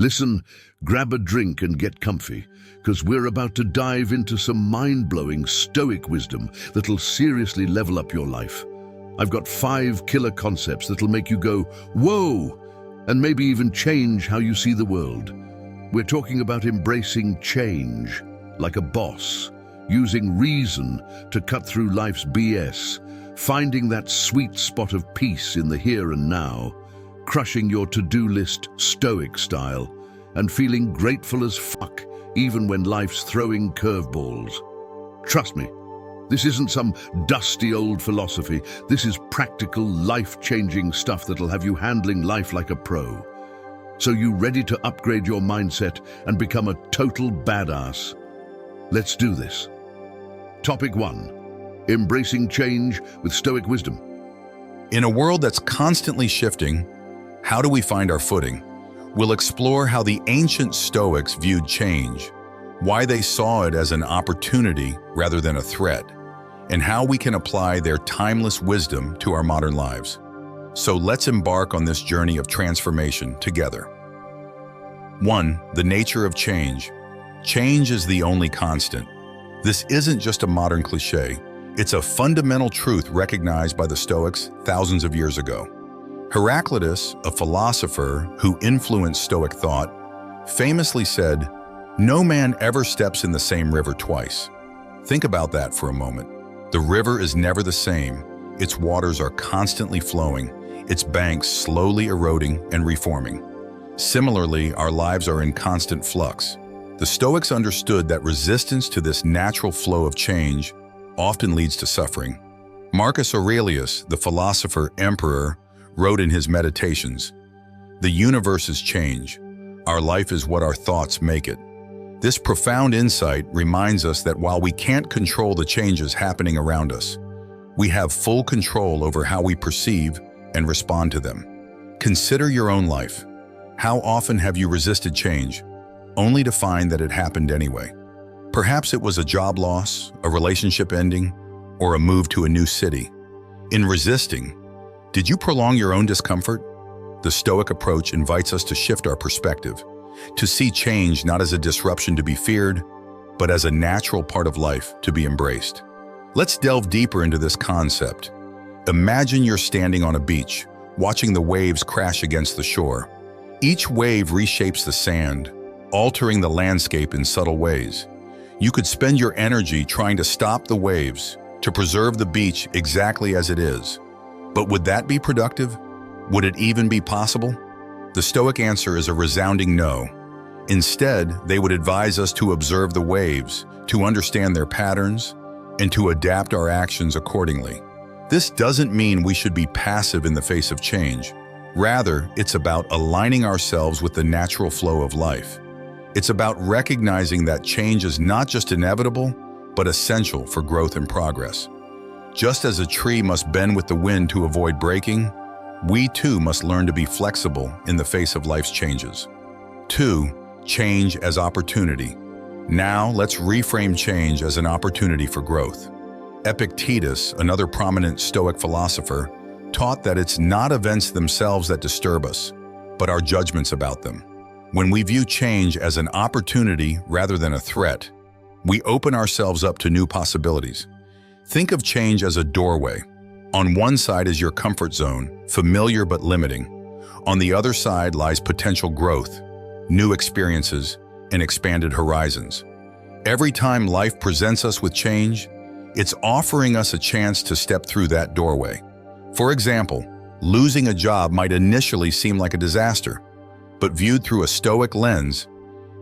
Listen, grab a drink and get comfy, because we're about to dive into some mind-blowing Stoic wisdom that'll seriously level up your life. I've got 5 killer concepts that'll make you go, whoa, and maybe even change how you see the world. We're talking about embracing change, like a boss, using reason to cut through life's BS, finding that sweet spot of peace in the here and now, crushing your to-do list Stoic style, and feeling grateful as fuck even when life's throwing curveballs. Trust me, this isn't some dusty old philosophy. This is practical, life-changing stuff that'll have you handling life like a pro. So you ready to upgrade your mindset and become a total badass? Let's do this. Topic 1. Embracing change with Stoic wisdom. In a world that's constantly shifting, how do we find our footing? We'll explore how the ancient Stoics viewed change, why they saw it as an opportunity rather than a threat, and how we can apply their timeless wisdom to our modern lives. So let's embark on this journey of transformation together. 1. The nature of change. Change is the only constant. This isn't just a modern cliché. It's a fundamental truth recognized by the Stoics thousands of years ago. Heraclitus, a philosopher who influenced Stoic thought, famously said, "No man ever steps in the same river twice." Think about that for a moment. The river is never the same. Its waters are constantly flowing, its banks slowly eroding and reforming. Similarly, our lives are in constant flux. The Stoics understood that resistance to this natural flow of change often leads to suffering. Marcus Aurelius, the philosopher emperor, wrote in his Meditations, "The universe is change. Our life is what our thoughts make it." This profound insight reminds us that while we can't control the changes happening around us, we have full control over how we perceive and respond to them. Consider your own life. How often have you resisted change, only to find that it happened anyway? Perhaps it was a job loss, a relationship ending, or a move to a new city. In resisting, did you prolong your own discomfort? The Stoic approach invites us to shift our perspective, to see change not as a disruption to be feared, but as a natural part of life to be embraced. Let's delve deeper into this concept. Imagine you're standing on a beach, watching the waves crash against the shore. Each wave reshapes the sand, altering the landscape in subtle ways. You could spend your energy trying to stop the waves, to preserve the beach exactly as it is. But would that be productive? Would it even be possible? The Stoic answer is a resounding no. Instead, they would advise us to observe the waves, to understand their patterns, and to adapt our actions accordingly. This doesn't mean we should be passive in the face of change. Rather, it's about aligning ourselves with the natural flow of life. It's about recognizing that change is not just inevitable, but essential for growth and progress. Just as a tree must bend with the wind to avoid breaking, we too must learn to be flexible in the face of life's changes. 2. Change as opportunity. Now let's reframe change as an opportunity for growth. Epictetus, another prominent Stoic philosopher, taught that it's not events themselves that disturb us, but our judgments about them. When we view change as an opportunity rather than a threat, we open ourselves up to new possibilities. Think of change as a doorway. On one side is your comfort zone, familiar but limiting. On the other side lies potential growth, new experiences, and expanded horizons. Every time life presents us with change, it's offering us a chance to step through that doorway. For example, losing a job might initially seem like a disaster, but viewed through a Stoic lens,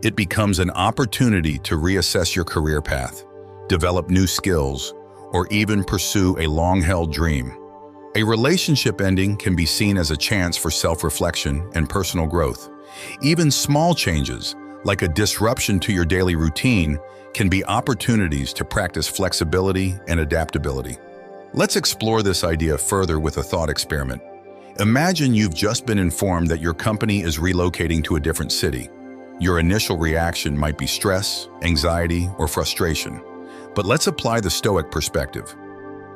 it becomes an opportunity to reassess your career path, develop new skills, or even pursue a long-held dream. A relationship ending can be seen as a chance for self-reflection and personal growth. Even small changes, like a disruption to your daily routine, can be opportunities to practice flexibility and adaptability. Let's explore this idea further with a thought experiment. Imagine you've just been informed that your company is relocating to a different city. Your initial reaction might be stress, anxiety, or frustration. But let's apply the Stoic perspective.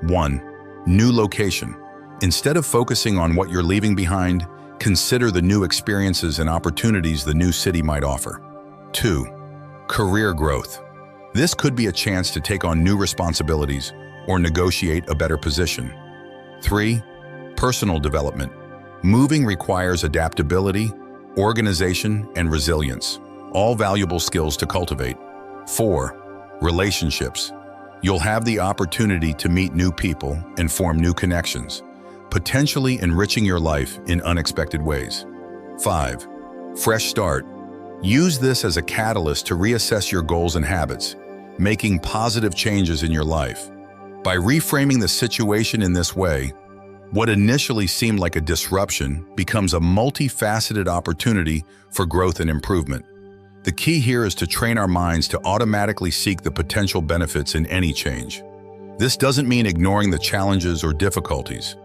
1. New location. Instead of focusing on what you're leaving behind, Consider the new experiences and opportunities the new city might offer. 2. Career growth. This could be a chance to take on new responsibilities or negotiate a better position. 3. Personal development. Moving requires adaptability, organization, and resilience, all valuable skills to cultivate. 4. Relationships. You'll have the opportunity to meet new people and form new connections, potentially enriching your life in unexpected ways. 5. Fresh start. Use this as a catalyst to reassess your goals and habits, making positive changes in your life. By reframing the situation in this way, what initially seemed like a disruption becomes a multifaceted opportunity for growth and improvement. The key here is to train our minds to automatically seek the potential benefits in any change. This doesn't mean ignoring the challenges or difficulties.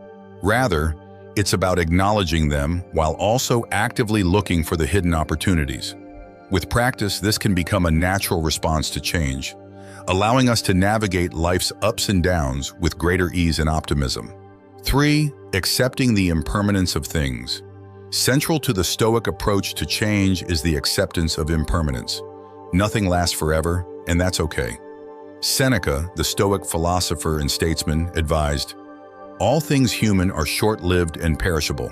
Rather, it's about acknowledging them while also actively looking for the hidden opportunities. With practice, this can become a natural response to change, allowing us to navigate life's ups and downs with greater ease and optimism. 3. Accepting the impermanence of things. Central to the Stoic approach to change is the acceptance of impermanence. Nothing lasts forever, and that's okay. Seneca, the Stoic philosopher and statesman, advised, "All things human are short-lived and perishable."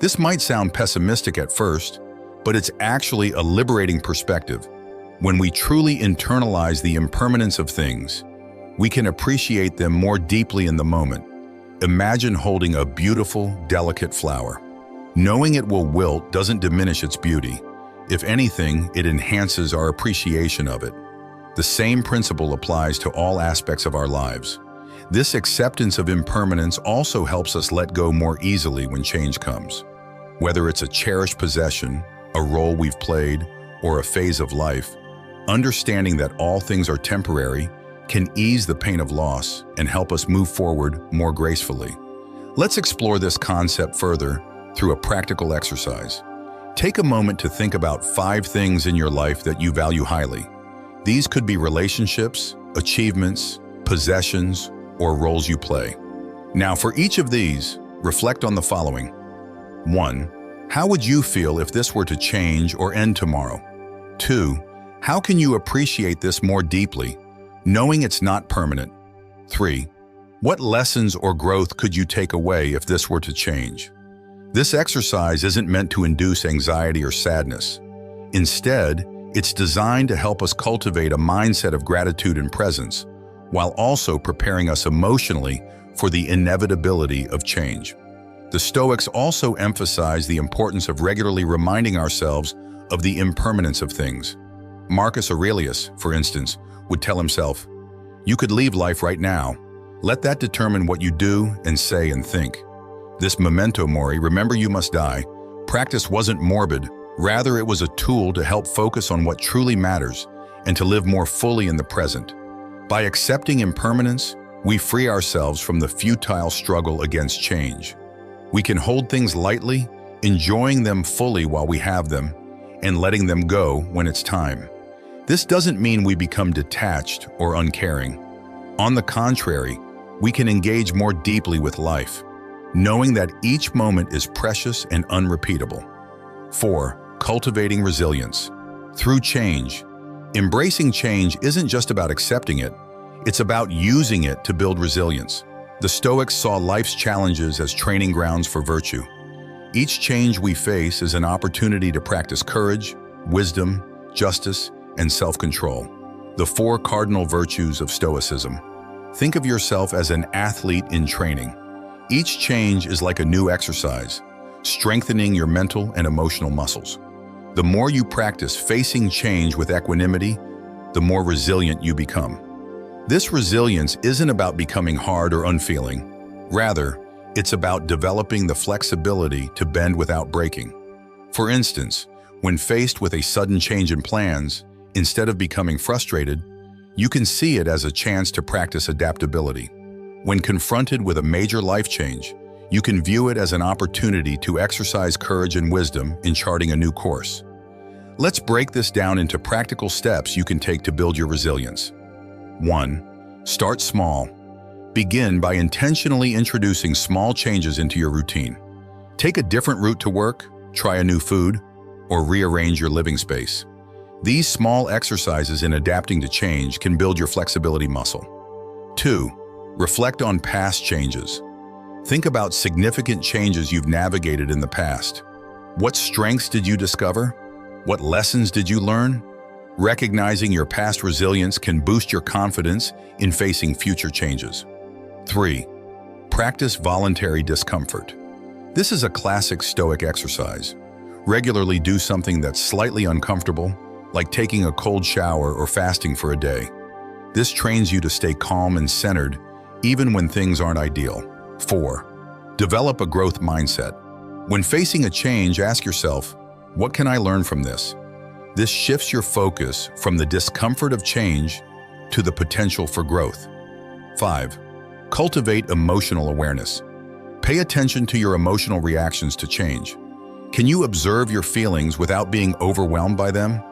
This might sound pessimistic at first, but it's actually a liberating perspective. When we truly internalize the impermanence of things, we can appreciate them more deeply in the moment. Imagine holding a beautiful, delicate flower. Knowing it will wilt doesn't diminish its beauty. If anything, it enhances our appreciation of it. The same principle applies to all aspects of our lives. This acceptance of impermanence also helps us let go more easily when change comes. Whether it's a cherished possession, a role we've played, or a phase of life, understanding that all things are temporary can ease the pain of loss and help us move forward more gracefully. Let's explore this concept further through a practical exercise. Take a moment to think about 5 things in your life that you value highly. These could be relationships, achievements, possessions, or roles you play. Now, for each of these, reflect on the following. 1. How would you feel if this were to change or end tomorrow? 2. How can you appreciate this more deeply, knowing it's not permanent? 3. What lessons or growth could you take away if this were to change? This exercise isn't meant to induce anxiety or sadness. Instead, it's designed to help us cultivate a mindset of gratitude and presence, while also preparing us emotionally for the inevitability of change. The Stoics also emphasize the importance of regularly reminding ourselves of the impermanence of things. Marcus Aurelius, for instance, would tell himself, "You could leave life right now. Let that determine what you do and say and think." This memento mori, remember you must die, practice wasn't morbid, rather it was a tool to help focus on what truly matters and to live more fully in the present. By accepting impermanence, we free ourselves from the futile struggle against change. We can hold things lightly, enjoying them fully while we have them, and letting them go when it's time. This doesn't mean we become detached or uncaring. On the contrary, we can engage more deeply with life, knowing that each moment is precious and unrepeatable. 4. Cultivating resilience. Through change. Embracing change isn't just about accepting it, it's about using it to build resilience. The Stoics saw life's challenges as training grounds for virtue. Each change we face is an opportunity to practice courage, wisdom, justice, and self-control. The 4 cardinal virtues of Stoicism. Think of yourself as an athlete in training. Each change is like a new exercise, strengthening your mental and emotional muscles. The more you practice facing change with equanimity, the more resilient you become. This resilience isn't about becoming hard or unfeeling. Rather, it's about developing the flexibility to bend without breaking. For instance, when faced with a sudden change in plans, instead of becoming frustrated, you can see it as a chance to practice adaptability. When confronted with a major life change, you can view it as an opportunity to exercise courage and wisdom in charting a new course. Let's break this down into practical steps you can take to build your resilience. 1. Start small. Begin by intentionally introducing small changes into your routine. Take a different route to work, try a new food, or rearrange your living space. These small exercises in adapting to change can build your flexibility muscle. 2. Reflect on past changes. Think about significant changes you've navigated in the past. What strengths did you discover? What lessons did you learn? Recognizing your past resilience can boost your confidence in facing future changes. 3. Practice voluntary discomfort. This is a classic Stoic exercise. Regularly do something that's slightly uncomfortable, like taking a cold shower or fasting for a day. This trains you to stay calm and centered, even when things aren't ideal. 4. Develop a growth mindset. When facing a change, ask yourself, what can I learn from this? This shifts your focus from the discomfort of change to the potential for growth. 5. Cultivate emotional awareness. Pay attention to your emotional reactions to change. Can you observe your feelings without being overwhelmed by them?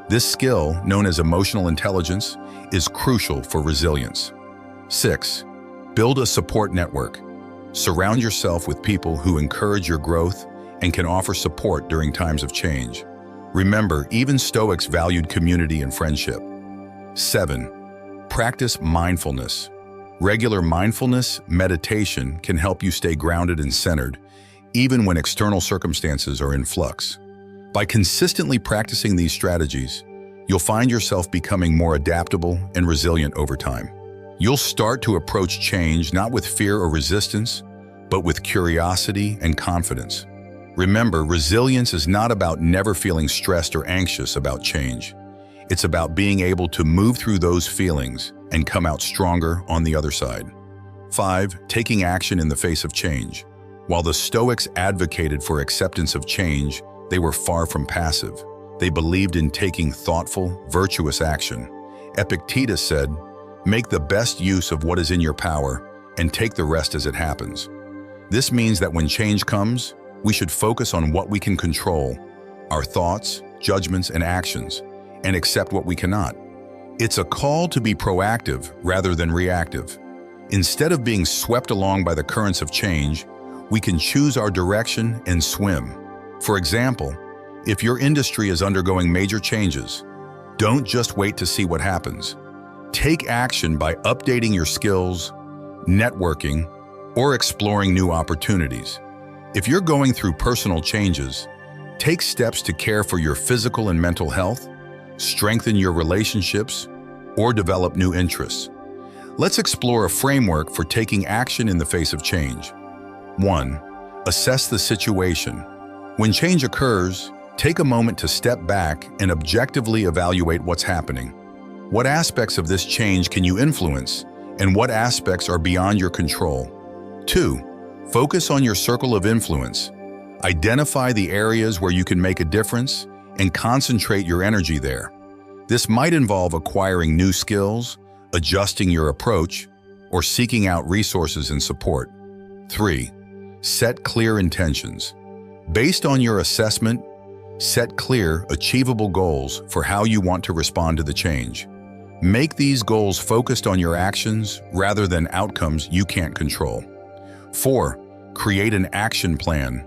This skill, known as emotional intelligence, is crucial for resilience. 6. Build a support network. Surround yourself with people who encourage your growth and can offer support during times of change. Remember, even Stoics valued community and friendship. 7. Practice mindfulness. Regular mindfulness meditation can help you stay grounded and centered, even when external circumstances are in flux. By consistently practicing these strategies, you'll find yourself becoming more adaptable and resilient over time. You'll start to approach change not with fear or resistance, but with curiosity and confidence. Remember, resilience is not about never feeling stressed or anxious about change. It's about being able to move through those feelings and come out stronger on the other side. 5. Taking action in the face of change. While the Stoics advocated for acceptance of change, they were far from passive. They believed in taking thoughtful, virtuous action. Epictetus said, "Make the best use of what is in your power and take the rest as it happens." This means that when change comes, we should focus on what we can control, our thoughts, judgments, and actions, and accept what we cannot. It's a call to be proactive rather than reactive. Instead of being swept along by the currents of change, we can choose our direction and swim. For example, if your industry is undergoing major changes, don't just wait to see what happens. Take action by updating your skills, networking, or exploring new opportunities. If you're going through personal changes, take steps to care for your physical and mental health, strengthen your relationships, or develop new interests. Let's explore a framework for taking action in the face of change. 1. Assess the situation. When change occurs, take a moment to step back and objectively evaluate what's happening. What aspects of this change can you influence, and what aspects are beyond your control? 2. Focus on your circle of influence. Identify the areas where you can make a difference and concentrate your energy there. This might involve acquiring new skills, adjusting your approach, or seeking out resources and support. 3. Set clear intentions. Based on your assessment, set clear, achievable goals for how you want to respond to the change. Make these goals focused on your actions rather than outcomes you can't control. 4. Create an action plan.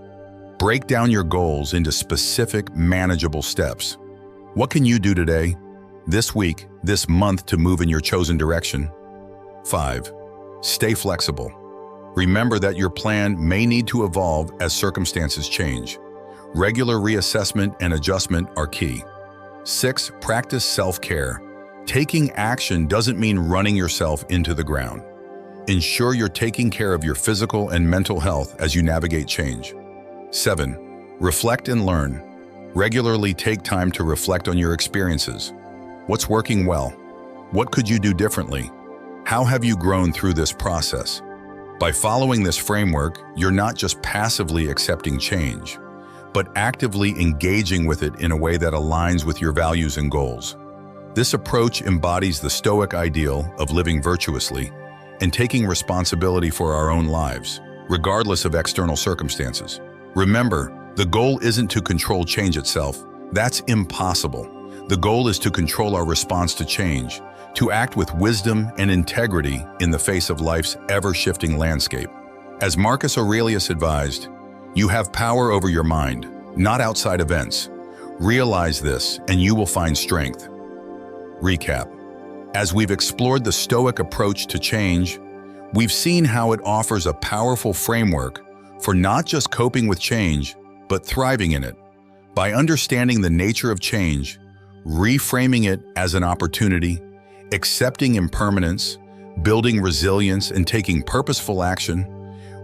Break down your goals into specific, manageable steps. What can you do today, this week, this month to move in your chosen direction? 5. Stay flexible. Remember that your plan may need to evolve as circumstances change. Regular reassessment and adjustment are key. 6. Practice self-care. Taking action doesn't mean running yourself into the ground. Ensure you're taking care of your physical and mental health as you navigate change. 7. Reflect and learn. Regularly take time to reflect on your experiences. What's working well? What could you do differently? How have you grown through this process? By following this framework, you're not just passively accepting change, but actively engaging with it in a way that aligns with your values and goals. This approach embodies the Stoic ideal of living virtuously and taking responsibility for our own lives, regardless of external circumstances. Remember, the goal isn't to control change itself. That's impossible. The goal is to control our response to change, to act with wisdom and integrity in the face of life's ever-shifting landscape. As Marcus Aurelius advised, You have power over your mind, not outside events. Realize this, and you will find strength. Recap. As we've explored the Stoic approach to change, we've seen how it offers a powerful framework for not just coping with change, but thriving in it. By understanding the nature of change, reframing it as an opportunity, accepting impermanence, building resilience, and taking purposeful action,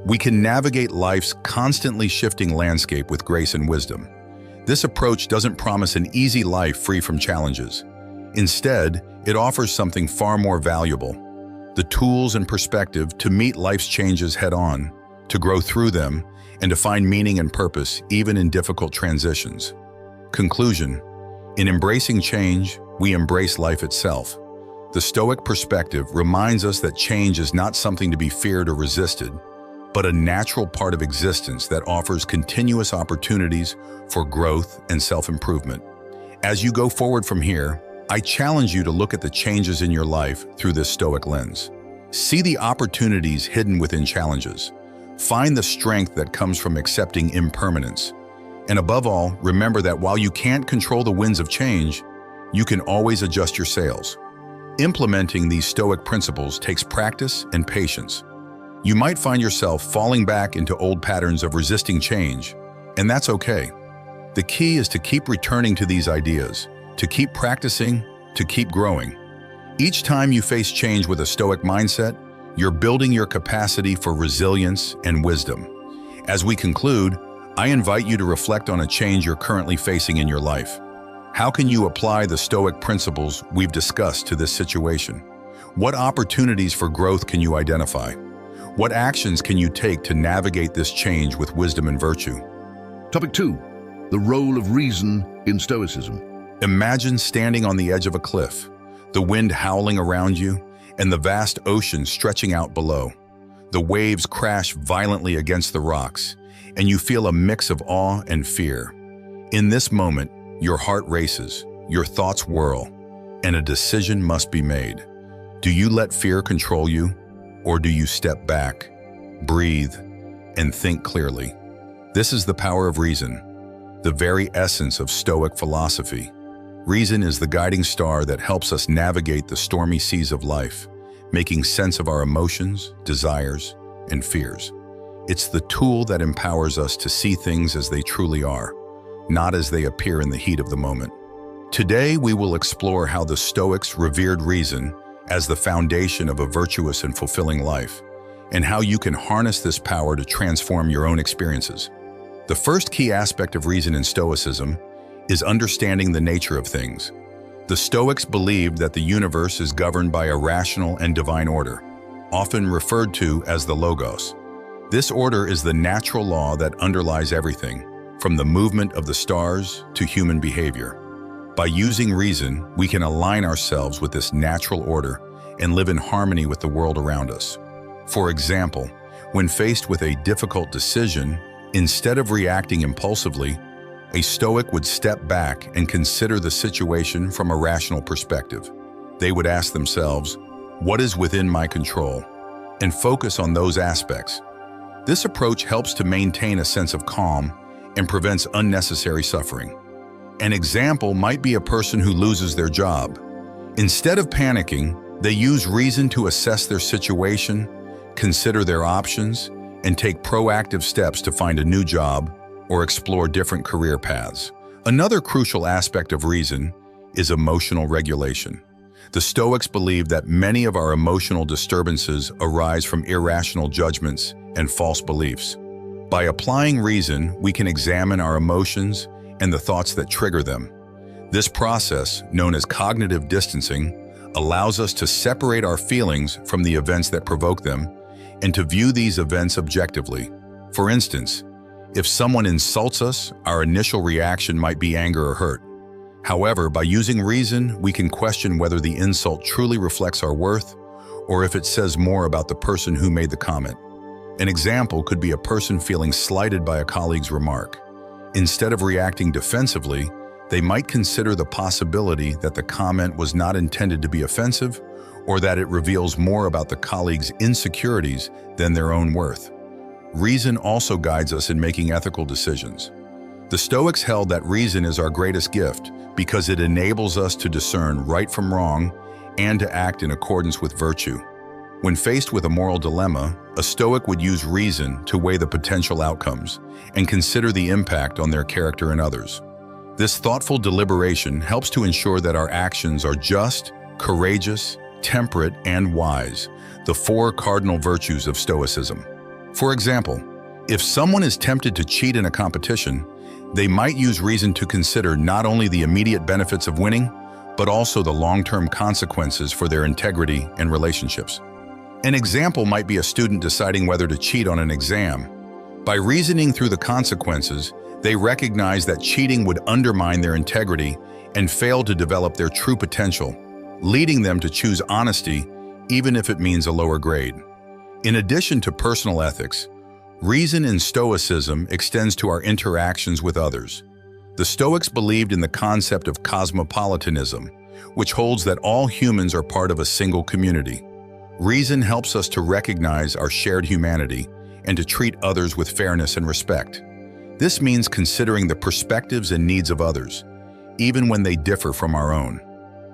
we can navigate life's constantly shifting landscape with grace and wisdom. This approach doesn't promise an easy life free from challenges. Instead, it offers something far more valuable: the tools and perspective to meet life's changes head-on, to grow through them, and to find meaning and purpose even in difficult transitions. Conclusion: in embracing change, we embrace life itself. The Stoic perspective reminds us that change is not something to be feared or resisted, but a natural part of existence that offers continuous opportunities for growth and self-improvement. As you go forward from here, I challenge you to look at the changes in your life through this Stoic lens. See the opportunities hidden within challenges. Find the strength that comes from accepting impermanence. And above all, remember that while you can't control the winds of change, you can always adjust your sails. Implementing these Stoic principles takes practice and patience. You might find yourself falling back into old patterns of resisting change, and that's okay. The key is to keep returning to these ideas, to keep practicing, to keep growing. Each time you face change with a Stoic mindset, you're building your capacity for resilience and wisdom. As we conclude, I invite you to reflect on a change you're currently facing in your life. How can you apply the Stoic principles we've discussed to this situation? What opportunities for growth can you identify? What actions can you take to navigate this change with wisdom and virtue? Topic 2. The role of reason in Stoicism. Imagine standing on the edge of a cliff, the wind howling around you, and the vast ocean stretching out below. The waves crash violently against the rocks, and you feel a mix of awe and fear. In this moment, your heart races, your thoughts whirl, and a decision must be made. Do you let fear control you, or do you step back, breathe, and think clearly? This is the power of reason, the very essence of Stoic philosophy. Reason is the guiding star that helps us navigate the stormy seas of life, making sense of our emotions, desires, and fears. It's the tool that empowers us to see things as they truly are, not as they appear in the heat of the moment. Today, we will explore how the Stoics revered reason as the foundation of a virtuous and fulfilling life, and how you can harness this power to transform your own experiences. The first key aspect of reason in Stoicism is understanding the nature of things. The Stoics believed that the universe is governed by a rational and divine order, often referred to as the Logos. This order is the natural law that underlies everything, from the movement of the stars to human behavior. By using reason, we can align ourselves with this natural order and live in harmony with the world around us. For example, when faced with a difficult decision, instead of reacting impulsively, a Stoic would step back and consider the situation from a rational perspective. They would ask themselves, "What is within my control?" and focus on those aspects. This approach helps to maintain a sense of calm and prevents unnecessary suffering. An example might be a person who loses their job. Instead of panicking, they use reason to assess their situation, consider their options, and take proactive steps to find a new job or explore different career paths. Another crucial aspect of reason is emotional regulation. The Stoics believe that many of our emotional disturbances arise from irrational judgments and false beliefs. By applying reason, we can examine our emotions and the thoughts that trigger them. This process, known as cognitive distancing, allows us to separate our feelings from the events that provoke them and to view these events objectively. For instance, if someone insults us, our initial reaction might be anger or hurt. However, by using reason, we can question whether the insult truly reflects our worth or if it says more about the person who made the comment. An example could be a person feeling slighted by a colleague's remark. Instead of reacting defensively, they might consider the possibility that the comment was not intended to be offensive or that it reveals more about the colleague's insecurities than their own worth. reason also guides us in making ethical decisions. The Stoics held that reason is our greatest gift because it enables us to discern right from wrong and to act in accordance with virtue. When faced with a moral dilemma, a Stoic would use reason to weigh the potential outcomes and consider the impact on their character and others. This thoughtful deliberation helps to ensure that our actions are just, courageous, temperate, and wise, the four cardinal virtues of Stoicism. For example, if someone is tempted to cheat in a competition, they might use reason to consider not only the immediate benefits of winning, but also the long-term consequences for their integrity and relationships. An example might be a student deciding whether to cheat on an exam. By reasoning through the consequences, they recognize that cheating would undermine their integrity and fail to develop their true potential, leading them to choose honesty even if it means a lower grade. In addition to personal ethics, reason in Stoicism extends to our interactions with others. The Stoics believed in the concept of cosmopolitanism, which holds that all humans are part of a single community. Reason helps us to recognize our shared humanity and to treat others with fairness and respect. This means considering the perspectives and needs of others, even when they differ from our own.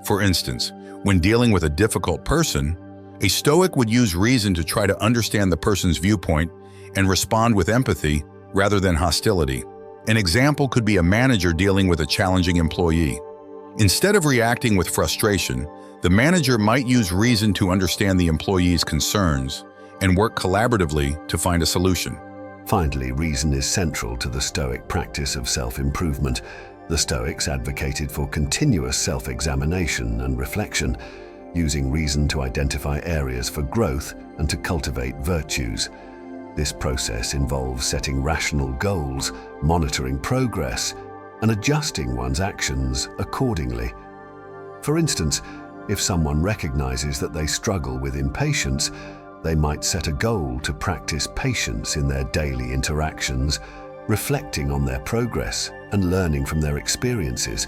For instance, when dealing with a difficult person, a Stoic would use reason to try to understand the person's viewpoint and respond with empathy rather than hostility. An example could be a manager dealing with a challenging employee. Instead of reacting with frustration, the manager might use reason to understand the employee's concerns and work collaboratively to find a solution. Finally, reason is central to the Stoic practice of self-improvement. The Stoics advocated for continuous self-examination and reflection, using reason to identify areas for growth and to cultivate virtues. This process involves setting rational goals, monitoring progress, and adjusting one's actions accordingly. For instance, if someone recognizes that they struggle with impatience, they might set a goal to practice patience in their daily interactions, reflecting on their progress and learning from their experiences.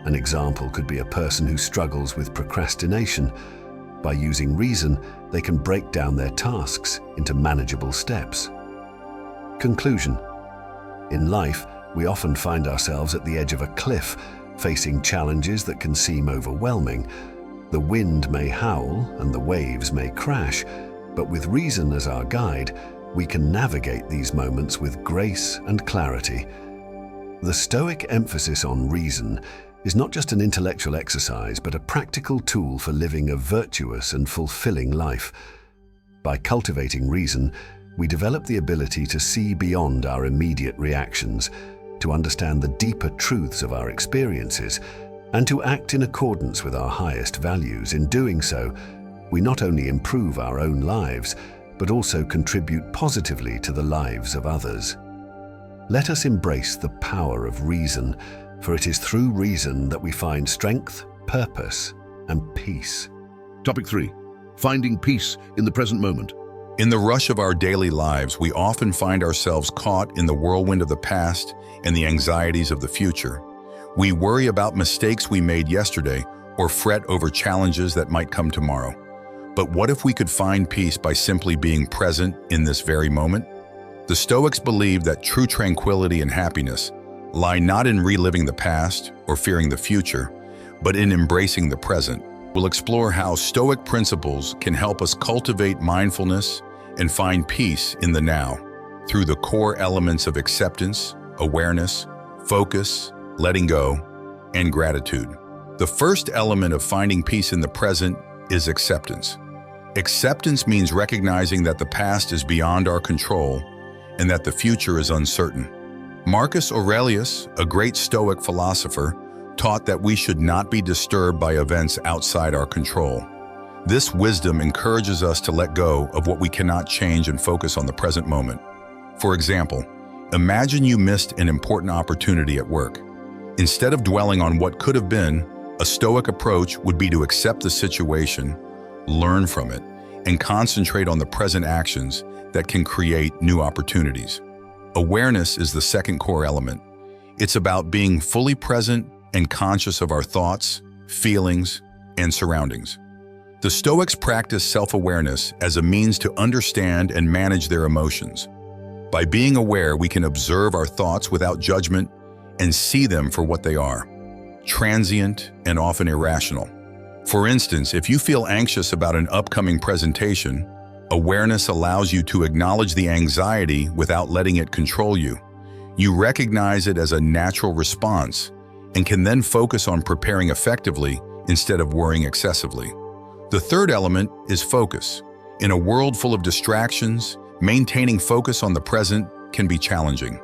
An example could be a person who struggles with procrastination. By using reason, they can break down their tasks into manageable steps. Conclusion. In life, we often find ourselves at the edge of a cliff, facing challenges that can seem overwhelming. The wind may howl and the waves may crash, but with reason as our guide, we can navigate these moments with grace and clarity. The Stoic emphasis on reason is not just an intellectual exercise, but a practical tool for living a virtuous and fulfilling life. By cultivating reason, we develop the ability to see beyond our immediate reactions, to understand the deeper truths of our experiences, and to act in accordance with our highest values. In doing so, we not only improve our own lives, but also contribute positively to the lives of others. Let us embrace the power of reason, for it is through reason that we find strength, purpose, and peace. Topic 3. Finding peace in the present moment. In the rush of our daily lives, we often find ourselves caught in the whirlwind of the past and the anxieties of the future. We worry about mistakes we made yesterday or fret over challenges that might come tomorrow. But what if we could find peace by simply being present in this very moment? The Stoics believed that true tranquility and happiness lie not in reliving the past or fearing the future, but in embracing the present. We'll explore how Stoic principles can help us cultivate mindfulness and find peace in the now through the core elements of acceptance, awareness, focus, letting go, and gratitude. The first element of finding peace in the present is acceptance. Acceptance means recognizing that the past is beyond our control and that the future is uncertain. Marcus Aurelius, a great Stoic philosopher, taught that we should not be disturbed by events outside our control. This wisdom encourages us to let go of what we cannot change and focus on the present moment. For example, imagine you missed an important opportunity at work. Instead of dwelling on what could have been, a Stoic approach would be to accept the situation, learn from it, and concentrate on the present actions that can create new opportunities. Awareness is the second core element. It's about being fully present and conscious of our thoughts, feelings, and surroundings. The Stoics practice self-awareness as a means to understand and manage their emotions. By being aware, we can observe our thoughts without judgment and see them for what they are, transient and often irrational. For instance, if you feel anxious about an upcoming presentation, awareness allows you to acknowledge the anxiety without letting it control you. You recognize it as a natural response and can then focus on preparing effectively instead of worrying excessively. The third element is focus. In a world full of distractions, maintaining focus on the present can be challenging.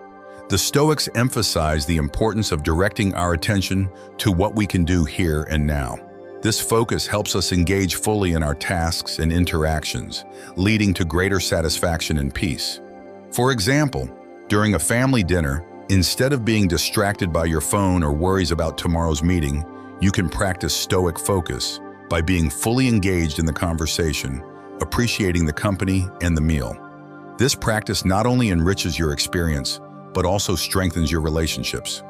The Stoics emphasize the importance of directing our attention to what we can do here and now. This focus helps us engage fully in our tasks and interactions, leading to greater satisfaction and peace. For example, during a family dinner, instead of being distracted by your phone or worries about tomorrow's meeting, you can practice Stoic focus by being fully engaged in the conversation, appreciating the company and the meal. This practice not only enriches your experience, but also strengthens your relationships.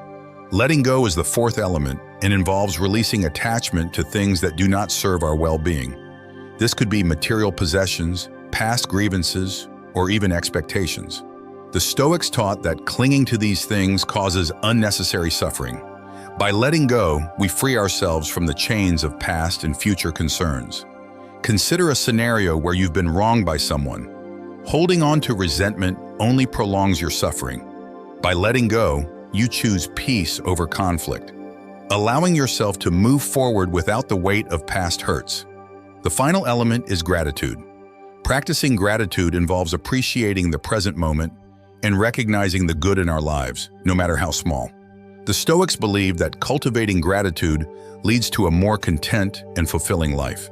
Letting go is the fourth element and involves releasing attachment to things that do not serve our well-being. This could be material possessions, past grievances, or even expectations. The Stoics taught that clinging to these things causes unnecessary suffering. By letting go, we free ourselves from the chains of past and future concerns. Consider a scenario where you've been wronged by someone. Holding on to resentment only prolongs your suffering. By letting go, you choose peace over conflict, allowing yourself to move forward without the weight of past hurts. The final element is gratitude. Practicing gratitude involves appreciating the present moment and recognizing the good in our lives, no matter how small. The Stoics believe that cultivating gratitude leads to a more content and fulfilling life.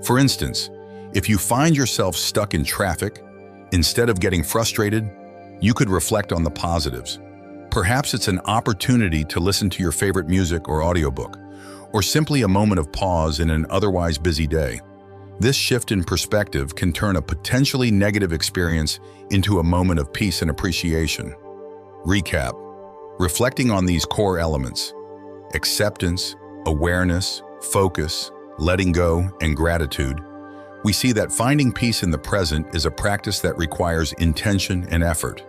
For instance, if you find yourself stuck in traffic, instead of getting frustrated, you could reflect on the positives. Perhaps it's an opportunity to listen to your favorite music or audiobook, or simply a moment of pause in an otherwise busy day. This shift in perspective can turn a potentially negative experience into a moment of peace and appreciation. Recap. Reflecting on these core elements: acceptance, awareness, focus, letting go, and gratitude, we see that finding peace in the present is a practice that requires intention and effort.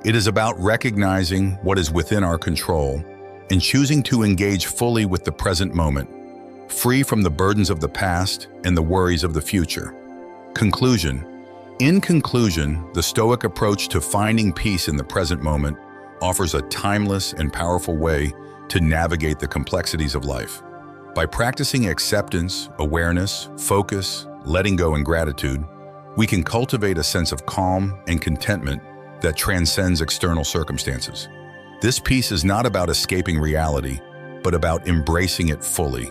It is about recognizing what is within our control and choosing to engage fully with the present moment, free from the burdens of the past and the worries of the future. Conclusion. In conclusion, the Stoic approach to finding peace in the present moment offers a timeless and powerful way to navigate the complexities of life. By practicing acceptance, awareness, focus, letting go, and gratitude, we can cultivate a sense of calm and contentment that transcends external circumstances. This peace is not about escaping reality, but about embracing it fully,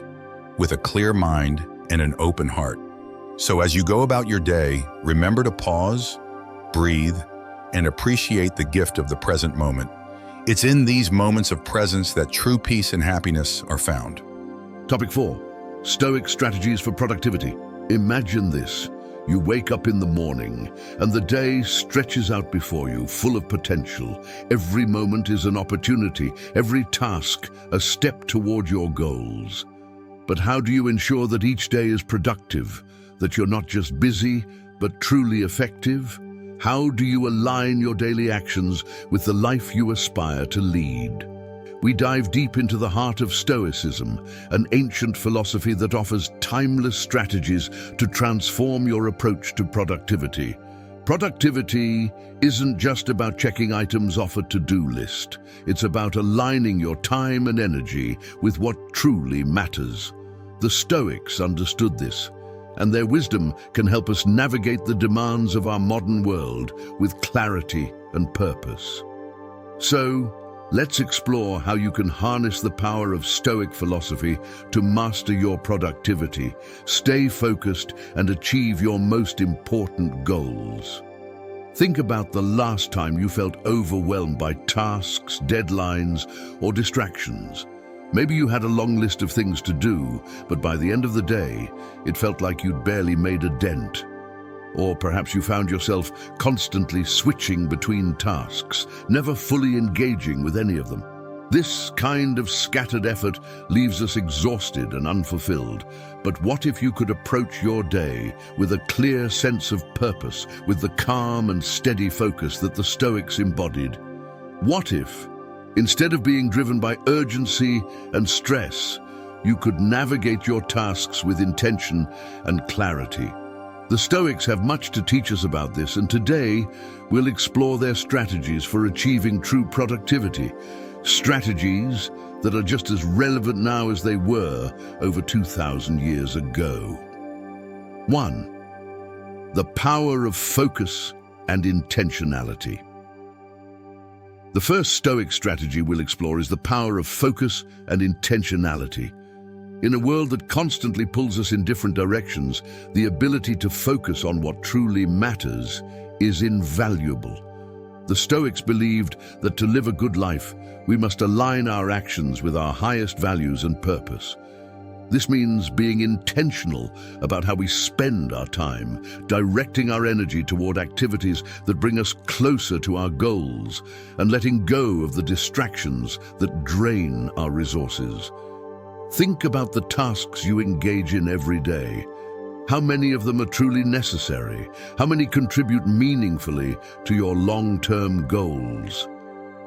with a clear mind and an open heart. So as you go about your day, remember to pause, breathe, and appreciate the gift of the present moment. It's in these moments of presence that true peace and happiness are found. Topic 4. Stoic strategies for productivity. Imagine this. You wake up in the morning and the day stretches out before you, full of potential. Every moment is an opportunity, every task a step toward your goals. But how do you ensure that each day is productive, that you're not just busy, but truly effective? How do you align your daily actions with the life you aspire to lead? We dive deep into the heart of Stoicism, an ancient philosophy that offers timeless strategies to transform your approach to productivity. Productivity isn't just about checking items off a to-do list. It's about aligning your time and energy with what truly matters. The Stoics understood this, and their wisdom can help us navigate the demands of our modern world with clarity and purpose. So, let's explore how you can harness the power of Stoic philosophy to master your productivity, stay focused, and achieve your most important goals. Think about the last time you felt overwhelmed by tasks, deadlines, or distractions. Maybe you had a long list of things to do, but by the end of the day, it felt like you'd barely made a dent. Or perhaps you found yourself constantly switching between tasks, never fully engaging with any of them. This kind of scattered effort leaves us exhausted and unfulfilled. But what if you could approach your day with a clear sense of purpose, with the calm and steady focus that the Stoics embodied? What if, instead of being driven by urgency and stress, you could navigate your tasks with intention and clarity? The Stoics have much to teach us about this, and today we'll explore their strategies for achieving true productivity. Strategies that are just as relevant now as they were over 2,000 years ago. 1. The power of focus and intentionality. The first Stoic strategy we'll explore is the power of focus and intentionality. In a world that constantly pulls us in different directions, the ability to focus on what truly matters is invaluable. The Stoics believed that to live a good life, we must align our actions with our highest values and purpose. This means being intentional about how we spend our time, directing our energy toward activities that bring us closer to our goals, and letting go of the distractions that drain our resources. Think about the tasks you engage in every day. How many of them are truly necessary? How many contribute meaningfully to your long-term goals?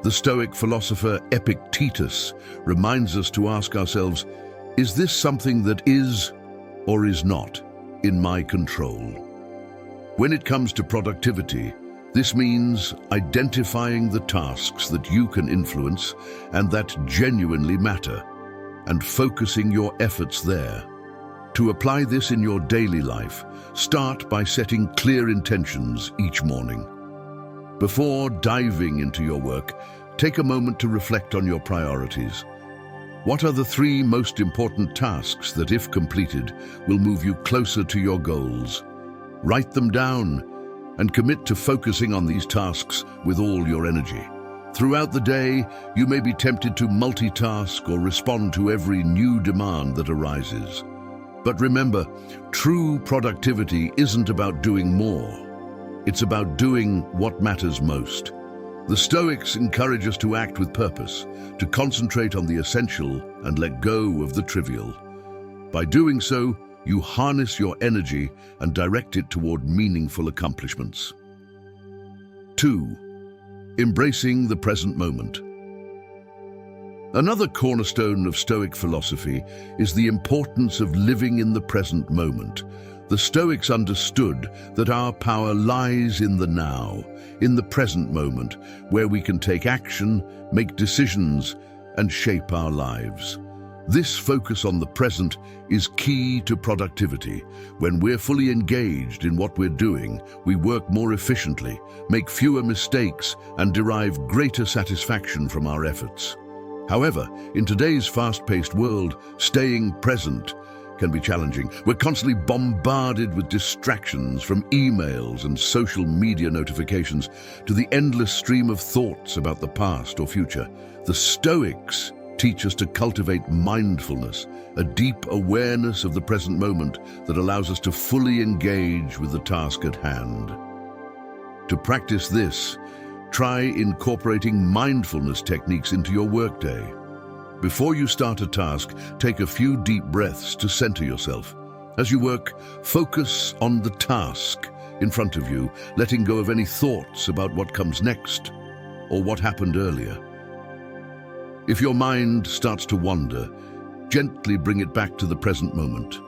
The Stoic philosopher Epictetus reminds us to ask ourselves, is this something that is or is not in my control? When it comes to productivity, this means identifying the tasks that you can influence and that genuinely matter, and focusing your efforts there. To apply this in your daily life, start by setting clear intentions each morning. Before diving into your work, take a moment to reflect on your priorities. What are the 3 most important tasks that, if completed, will move you closer to your goals? Write them down and commit to focusing on these tasks with all your energy. Throughout the day, you may be tempted to multitask or respond to every new demand that arises. But remember, true productivity isn't about doing more. It's about doing what matters most. The Stoics encourage us to act with purpose, to concentrate on the essential and let go of the trivial. By doing so, you harness your energy and direct it toward meaningful accomplishments. 2. Embracing the present moment. Another cornerstone of Stoic philosophy is the importance of living in the present moment. The Stoics understood that our power lies in the now, in the present moment, where we can take action, make decisions, and shape our lives. This focus on the present is key to productivity. When we're fully engaged in what we're doing, we work more efficiently, make fewer mistakes, and derive greater satisfaction from our efforts. However, in today's fast-paced world, staying present can be challenging. We're constantly bombarded with distractions, from emails and social media notifications to the endless stream of thoughts about the past or future. The Stoics teach us to cultivate mindfulness, a deep awareness of the present moment that allows us to fully engage with the task at hand. To practice this, try incorporating mindfulness techniques into your workday. Before you start a task, take a few deep breaths to center yourself. As you work, focus on the task in front of you, letting go of any thoughts about what comes next or what happened earlier. If your mind starts to wander, gently bring it back to the present moment.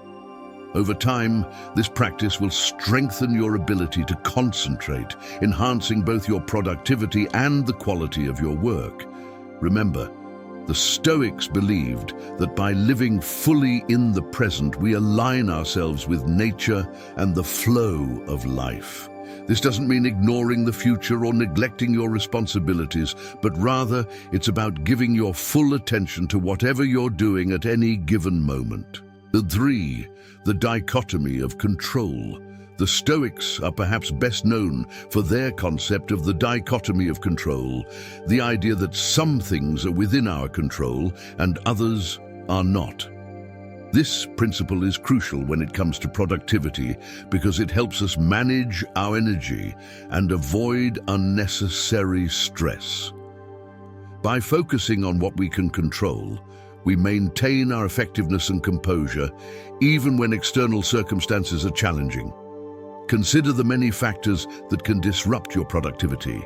Over time, this practice will strengthen your ability to concentrate, enhancing both your productivity and the quality of your work. Remember, the Stoics believed that by living fully in the present, we align ourselves with nature and the flow of life. This doesn't mean ignoring the future or neglecting your responsibilities, but rather it's about giving your full attention to whatever you're doing at any given moment. 3. The dichotomy of control. The Stoics are perhaps best known for their concept of the dichotomy of control, the idea that some things are within our control and others are not. This principle is crucial when it comes to productivity because it helps us manage our energy and avoid unnecessary stress. By focusing on what we can control, we maintain our effectiveness and composure, even when external circumstances are challenging. Consider the many factors that can disrupt your productivity.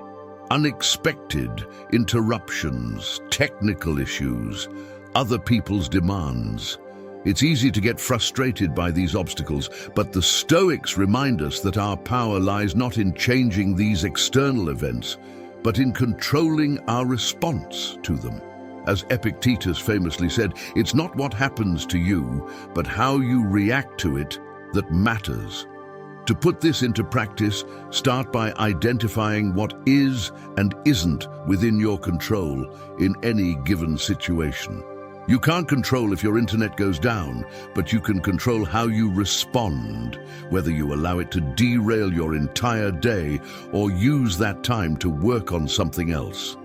Unexpected interruptions, technical issues, other people's demands. It's easy to get frustrated by these obstacles, but the Stoics remind us that our power lies not in changing these external events, but in controlling our response to them. As Epictetus famously said, it's not what happens to you, but how you react to it that matters. To put this into practice, start by identifying what is and isn't within your control in any given situation. You can't control if your internet goes down, but you can control how you respond, whether you allow it to derail your entire day or use that time to work on something else.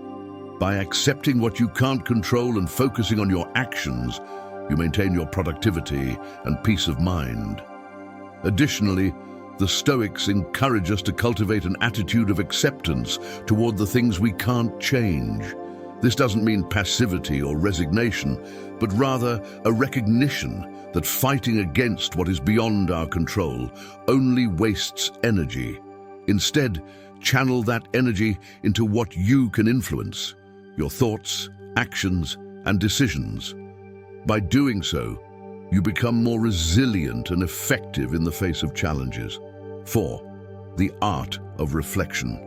By accepting what you can't control and focusing on your actions, you maintain your productivity and peace of mind. Additionally, the Stoics encourage us to cultivate an attitude of acceptance toward the things we can't change. This doesn't mean passivity or resignation, but rather a recognition that fighting against what is beyond our control only wastes energy. Instead, channel that energy into what you can influence, your thoughts, actions, and decisions. By doing so, you become more resilient and effective in the face of challenges. 4. The art of reflection.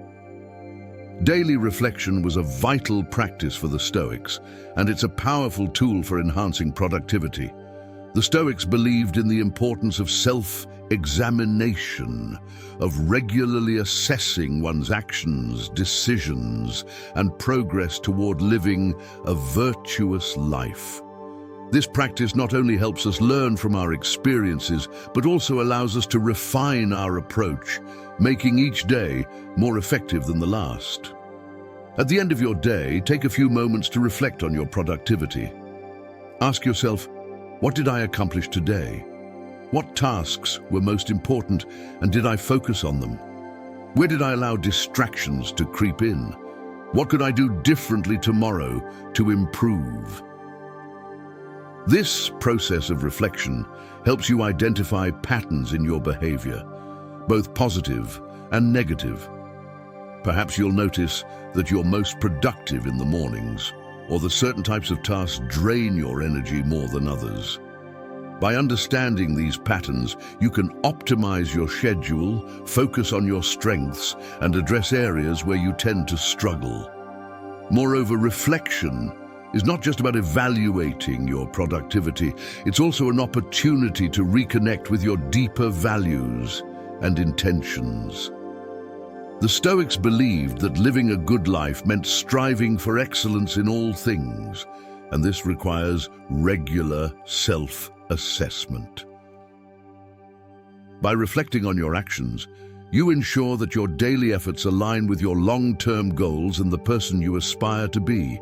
Daily reflection was a vital practice for the Stoics, and it's a powerful tool for enhancing productivity. The Stoics believed in the importance of self-examination, of regularly assessing one's actions, decisions, and progress toward living a virtuous life. This practice not only helps us learn from our experiences, but also allows us to refine our approach, making each day more effective than the last. At the end of your day, take a few moments to reflect on your productivity. Ask yourself, what did I accomplish today? What tasks were most important, and did I focus on them? Where did I allow distractions to creep in? What could I do differently tomorrow to improve? This process of reflection helps you identify patterns in your behavior, both positive and negative. Perhaps you'll notice that you're most productive in the mornings, or that certain types of tasks drain your energy more than others. By understanding these patterns, you can optimize your schedule, focus on your strengths, and address areas where you tend to struggle. Moreover, reflection is not just about evaluating your productivity, it's also an opportunity to reconnect with your deeper values and intentions. The Stoics believed that living a good life meant striving for excellence in all things, and this requires regular self-assessment. By reflecting on your actions, you ensure that your daily efforts align with your long-term goals and the person you aspire to be.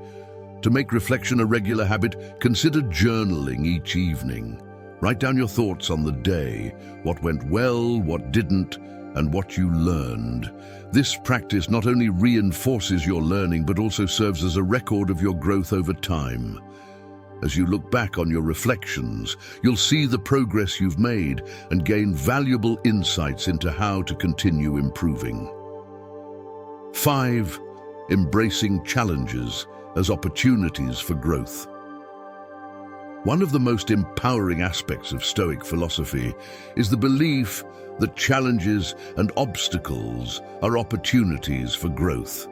To make reflection a regular habit, consider journaling each evening. Write down your thoughts on the day, what went well, what didn't, and what you learned. This practice not only reinforces your learning, but also serves as a record of your growth over time. As you look back on your reflections, you'll see the progress you've made and gain valuable insights into how to continue improving. 5. Embracing challenges as opportunities for growth. One of the most empowering aspects of Stoic philosophy is the belief that challenges and obstacles are opportunities for growth.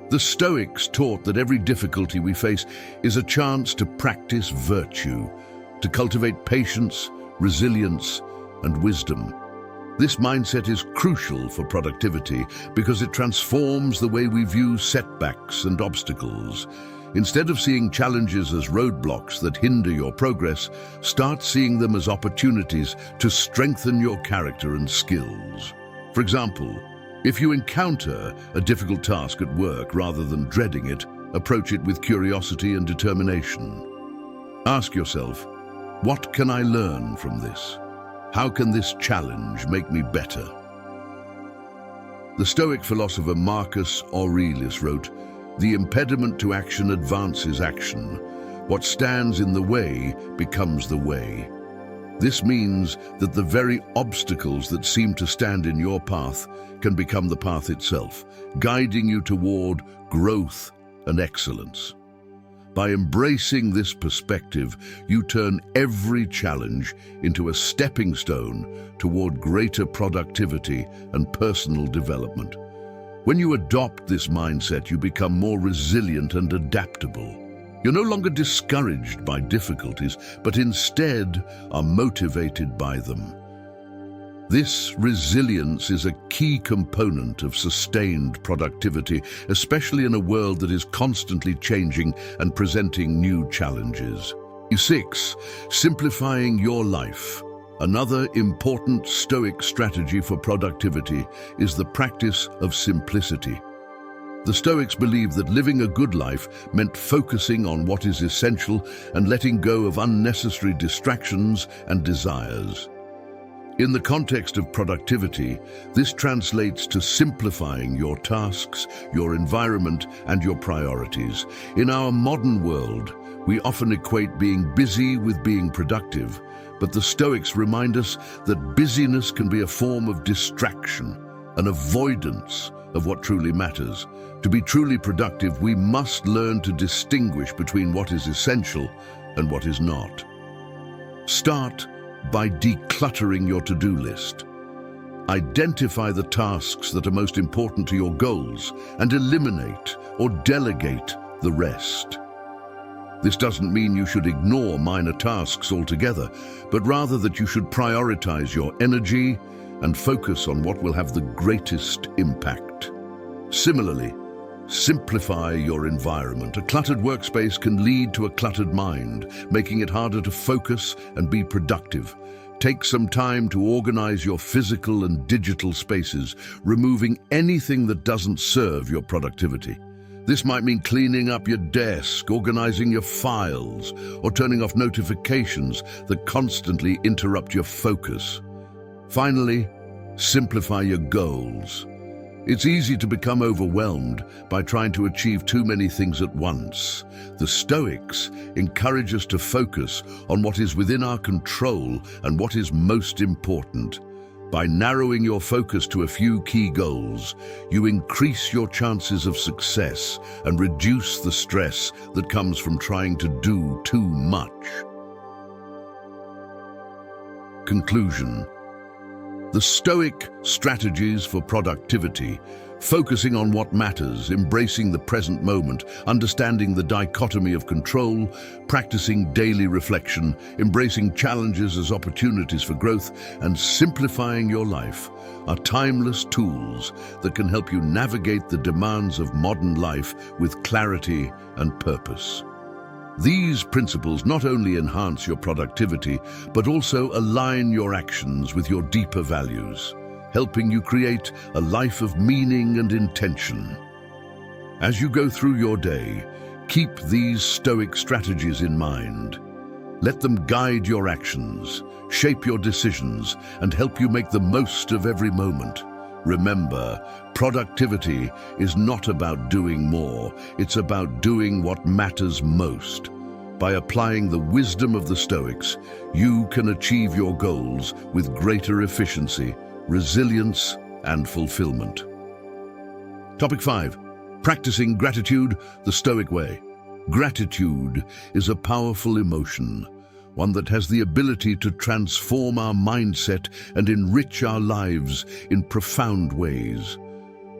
The Stoics taught that every difficulty we face is a chance to practice virtue, to cultivate patience, resilience, and wisdom. This mindset is crucial for productivity because it transforms the way we view setbacks and obstacles. Instead of seeing challenges as roadblocks that hinder your progress, start seeing them as opportunities to strengthen your character and skills. For example, if you encounter a difficult task at work rather than dreading it, approach it with curiosity and determination. Ask yourself, what can I learn from this? How can this challenge make me better? The Stoic philosopher Marcus Aurelius wrote, The impediment to action advances action. What stands in the way becomes the way. This means that the very obstacles that seem to stand in your path can become the path itself, guiding you toward growth and excellence. By embracing this perspective, you turn every challenge into a stepping stone toward greater productivity and personal development. When you adopt this mindset, you become more resilient and adaptable. You're no longer discouraged by difficulties, but instead are motivated by them. This resilience is a key component of sustained productivity, especially in a world that is constantly changing and presenting new challenges. 6. Simplifying your life. Another important Stoic strategy for productivity is the practice of simplicity. The Stoics believed that living a good life meant focusing on what is essential and letting go of unnecessary distractions and desires. In the context of productivity, this translates to simplifying your tasks, your environment, and your priorities. In our modern world, we often equate being busy with being productive, but the Stoics remind us that busyness can be a form of distraction, an avoidance of what truly matters. To be truly productive, we must learn to distinguish between what is essential and what is not. Start by decluttering your to-do list. Identify the tasks that are most important to your goals and eliminate or delegate the rest. This doesn't mean you should ignore minor tasks altogether, but rather that you should prioritize your energy and focus on what will have the greatest impact. Similarly, simplify your environment. A cluttered workspace can lead to a cluttered mind, making it harder to focus and be productive. Take some time to organize your physical and digital spaces, removing anything that doesn't serve your productivity. This might mean cleaning up your desk, organizing your files, or turning off notifications that constantly interrupt your focus. Finally, simplify your goals. It's easy to become overwhelmed by trying to achieve too many things at once. The Stoics encourage us to focus on what is within our control and what is most important. By narrowing your focus to a few key goals, you increase your chances of success and reduce the stress that comes from trying to do too much. Conclusion. The Stoic strategies for productivity, focusing on what matters, embracing the present moment, understanding the dichotomy of control, practicing daily reflection, embracing challenges as opportunities for growth, and simplifying your life are timeless tools that can help you navigate the demands of modern life with clarity and purpose. These principles not only enhance your productivity, but also align your actions with your deeper values, helping you create a life of meaning and intention. As you go through your day, keep these Stoic strategies in mind. Let them guide your actions, shape your decisions, and help you make the most of every moment. Remember, productivity is not about doing more, it's about doing what matters most. By applying the wisdom of the Stoics, you can achieve your goals with greater efficiency, resilience, and fulfillment. Topic 5. Practicing gratitude the Stoic way. Gratitude is a powerful emotion, one that has the ability to transform our mindset and enrich our lives in profound ways.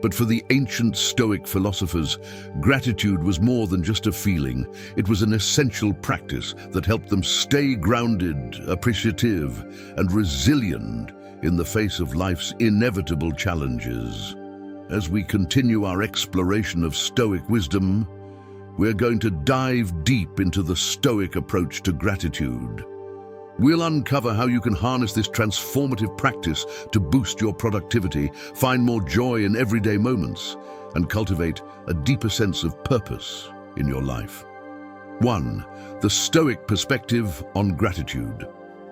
But for the ancient Stoic philosophers, gratitude was more than just a feeling. It was an essential practice that helped them stay grounded, appreciative, and resilient in the face of life's inevitable challenges. As we continue our exploration of Stoic wisdom, we're going to dive deep into the Stoic approach to gratitude. We'll uncover how you can harness this transformative practice to boost your productivity, find more joy in everyday moments, and cultivate a deeper sense of purpose in your life. 1. The Stoic perspective on gratitude.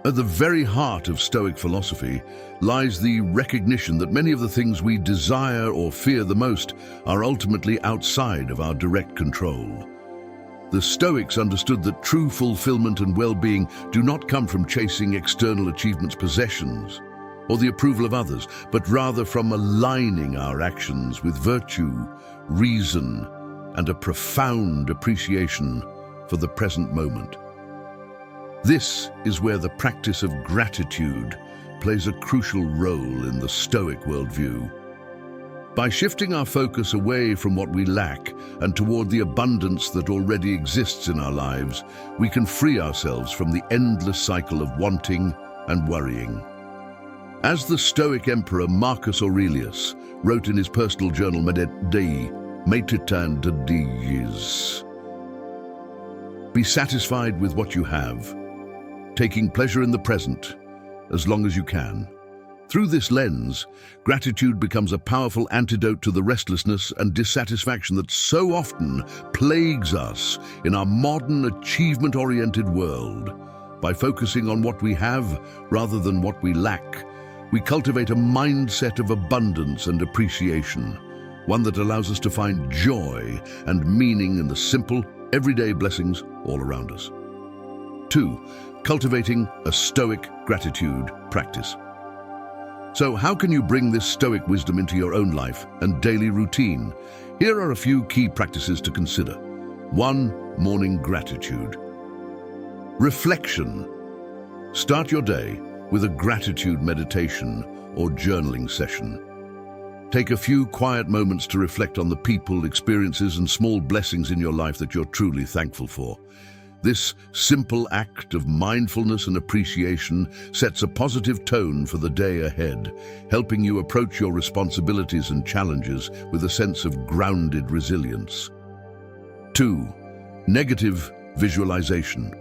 At the very heart of Stoic philosophy lies the recognition that many of the things we desire or fear the most are ultimately outside of our direct control. The Stoics understood that true fulfillment and well-being do not come from chasing external achievements, possessions, or the approval of others, but rather from aligning our actions with virtue, reason, and a profound appreciation for the present moment. This is where the practice of gratitude plays a crucial role in the Stoic worldview. By shifting our focus away from what we lack and toward the abundance that already exists in our lives, we can free ourselves from the endless cycle of wanting and worrying. As the Stoic emperor Marcus Aurelius wrote in his personal journal Medet Dei, Maititan de Dies, be satisfied with what you have, taking pleasure in the present as long as you can. Through this lens, gratitude becomes a powerful antidote to the restlessness and dissatisfaction that so often plagues us in our modern achievement-oriented world. By focusing on what we have rather than what we lack, we cultivate a mindset of abundance and appreciation, one that allows us to find joy and meaning in the simple, everyday blessings all around us. 2. Cultivating a Stoic gratitude practice. So how can you bring this Stoic wisdom into your own life and daily routine? Here are a few key practices to consider. 1. Morning gratitude. Reflection. Start your day with a gratitude meditation or journaling session. Take a few quiet moments to reflect on the people, experiences, and small blessings in your life that you're truly thankful for. This simple act of mindfulness and appreciation sets a positive tone for the day ahead, helping you approach your responsibilities and challenges with a sense of grounded resilience. 2. Negative visualization.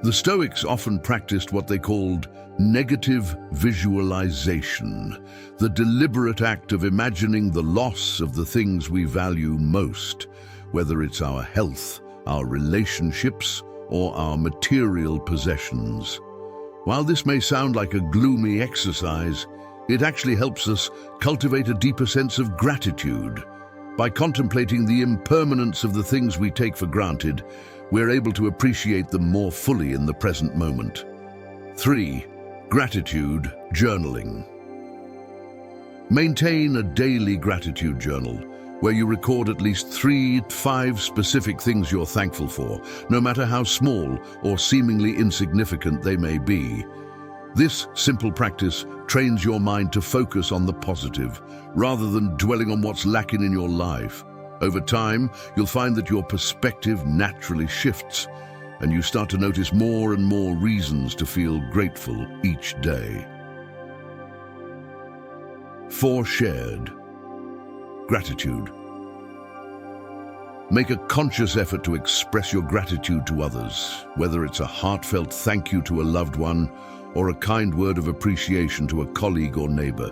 The Stoics often practiced what they called negative visualization, the deliberate act of imagining the loss of the things we value most, whether it's our health, our relationships, or our material possessions. While this may sound like a gloomy exercise, it actually helps us cultivate a deeper sense of gratitude. By contemplating the impermanence of the things we take for granted, we're able to appreciate them more fully in the present moment. 3. Gratitude journaling. Maintain a daily gratitude journal, where you record at least 3 to 5 specific things you're thankful for, no matter how small or seemingly insignificant they may be. This simple practice trains your mind to focus on the positive, rather than dwelling on what's lacking in your life. Over time, you'll find that your perspective naturally shifts, and you start to notice more and more reasons to feel grateful each day. 4. Shared gratitude. Make a conscious effort to express your gratitude to others, whether it's a heartfelt thank you to a loved one or a kind word of appreciation to a colleague or neighbor.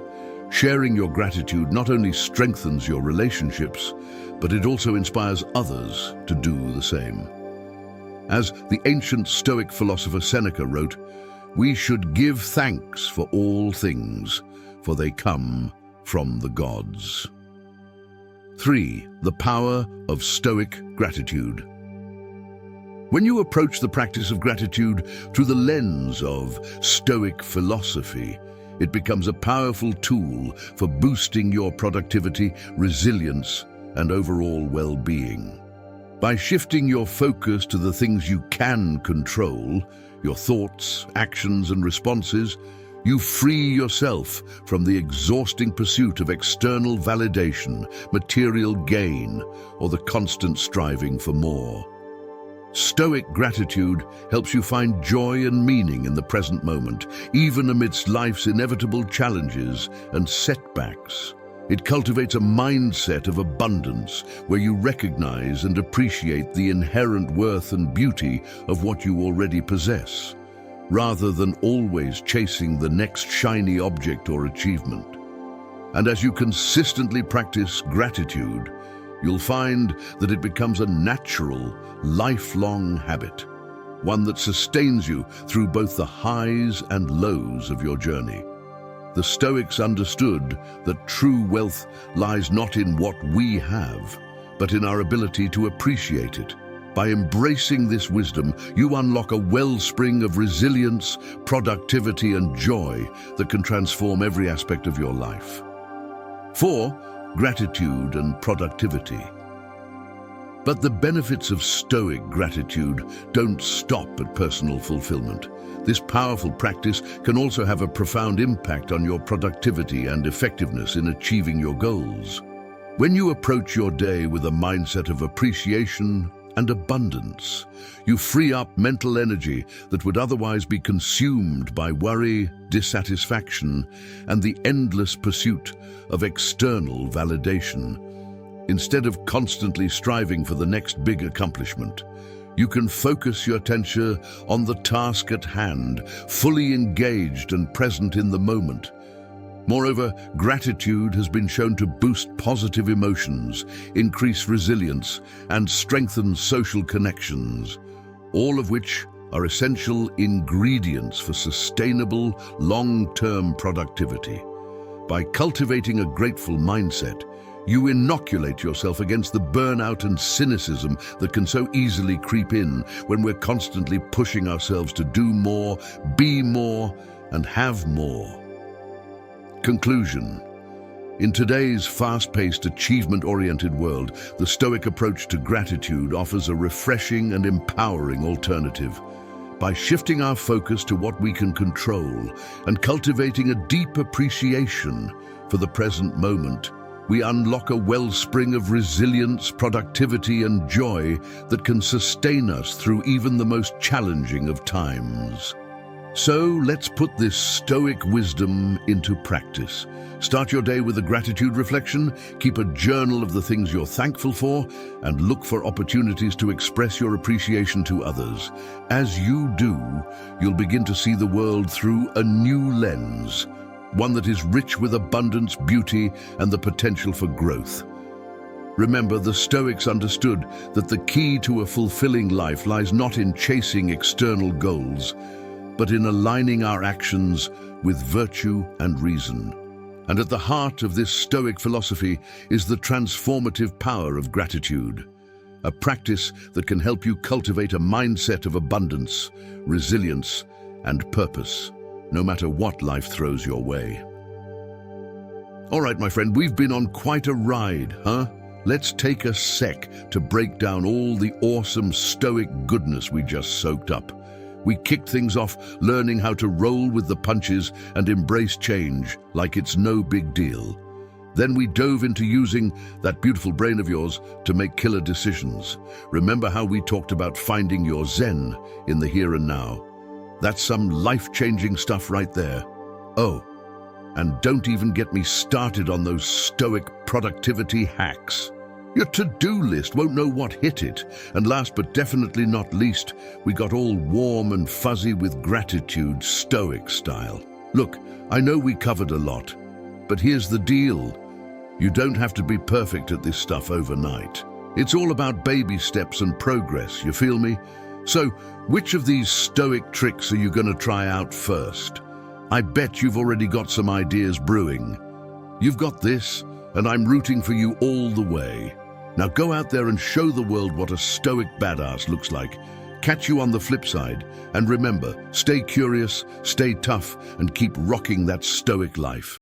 Sharing your gratitude not only strengthens your relationships, but it also inspires others to do the same. As the ancient Stoic philosopher Seneca wrote, "We should give thanks for all things, for they come from the gods." 3. The power of Stoic gratitude. When you approach the practice of gratitude through the lens of Stoic philosophy, it becomes a powerful tool for boosting your productivity, resilience, and overall well-being. By shifting your focus to the things you can control, your thoughts, actions, and responses, you free yourself from the exhausting pursuit of external validation, material gain, or the constant striving for more. Stoic gratitude helps you find joy and meaning in the present moment, even amidst life's inevitable challenges and setbacks. It cultivates a mindset of abundance where you recognize and appreciate the inherent worth and beauty of what you already possess, rather than always chasing the next shiny object or achievement. And as you consistently practice gratitude, you'll find that it becomes a natural, lifelong habit, one that sustains you through both the highs and lows of your journey. The Stoics understood that true wealth lies not in what we have, but in our ability to appreciate it. By embracing this wisdom, you unlock a wellspring of resilience, productivity, and joy that can transform every aspect of your life. 4. Gratitude and productivity. But the benefits of Stoic gratitude don't stop at personal fulfillment. This powerful practice can also have a profound impact on your productivity and effectiveness in achieving your goals. When you approach your day with a mindset of appreciation and abundance, you free up mental energy that would otherwise be consumed by worry, dissatisfaction, and the endless pursuit of external validation. Instead of constantly striving for the next big accomplishment, you can focus your attention on the task at hand, fully engaged and present in the moment. Moreover, gratitude has been shown to boost positive emotions, increase resilience, and strengthen social connections, all of which are essential ingredients for sustainable, long-term productivity. By cultivating a grateful mindset, you inoculate yourself against the burnout and cynicism that can so easily creep in when we're constantly pushing ourselves to do more, be more, and have more. Conclusion. In today's fast-paced, achievement-oriented world, the Stoic approach to gratitude offers a refreshing and empowering alternative. By shifting our focus to what we can control and cultivating a deep appreciation for the present moment, we unlock a wellspring of resilience, productivity, and joy that can sustain us through even the most challenging of times. So let's put this Stoic wisdom into practice. Start your day with a gratitude reflection, keep a journal of the things you're thankful for, and look for opportunities to express your appreciation to others. As you do, you'll begin to see the world through a new lens, one that is rich with abundance, beauty, and the potential for growth. Remember, the Stoics understood that the key to a fulfilling life lies not in chasing external goals, but in aligning our actions with virtue and reason. And at the heart of this Stoic philosophy is the transformative power of gratitude, a practice that can help you cultivate a mindset of abundance, resilience, and purpose, no matter what life throws your way. All right, my friend, we've been on quite a ride, huh? Let's take a sec to break down all the awesome Stoic goodness we just soaked up. We kicked things off learning how to roll with the punches and embrace change like it's no big deal. Then we dove into using that beautiful brain of yours to make killer decisions. Remember how we talked about finding your zen in the here and now? That's some life-changing stuff right there. Oh, and don't even get me started on those Stoic productivity hacks. Your to-do list won't know what hit it. And last but definitely not least, we got all warm and fuzzy with gratitude, Stoic style. Look, I know we covered a lot, but here's the deal. You don't have to be perfect at this stuff overnight. It's all about baby steps and progress, you feel me? So, which of these Stoic tricks are you going to try out first? I bet you've already got some ideas brewing. You've got this, and I'm rooting for you all the way. Now go out there and show the world what a Stoic badass looks like. Catch you on the flip side, and remember, stay curious, stay tough, and keep rocking that Stoic life.